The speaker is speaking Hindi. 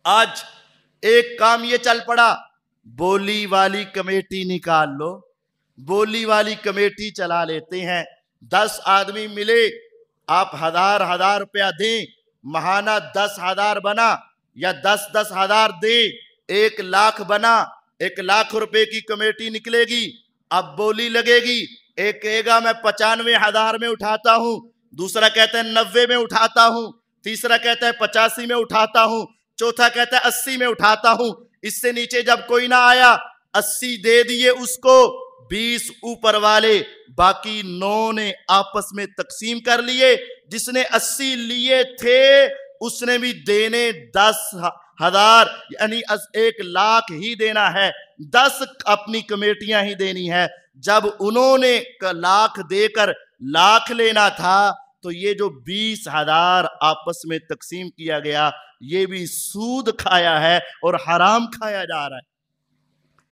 आज एक काम ये चल पड़ा, बोली वाली कमेटी निकाल लो, बोली वाली कमेटी चला लेते हैं। 10 आदमी मिले, आप हजार हजार रुपया दें, महाना 10,000 बना, या 10,000 दे, 1,00,000 बना। 1,00,000 रुपए की कमेटी निकलेगी। अब बोली लगेगी, एक कहेगा मैं 95,000 में उठाता हूं, दूसरा कहता है 90 में उठाता हूं, तीसरा कहता है 85 में उठाता हूं, चौथा कहता है 80 में उठाता हूं। इससे नीचे जब कोई ना आया, 80 दे दिए उसको, 20 ऊपर वाले, बाकी 9 ने आपस में तकसीम कर लिए। जिसने 80 लिए थे उसने भी देने 10,000 यानी 1,00,000 ही देना है, 10 अपनी कमेटियां ही देनी है। जब उन्होंने 1,00,000 देकर 1,00,000 लेना था, तो ये जो 20,000 आपस में तकसीम किया गया, ये भी सूद खाया है और हराम खाया जा रहा है।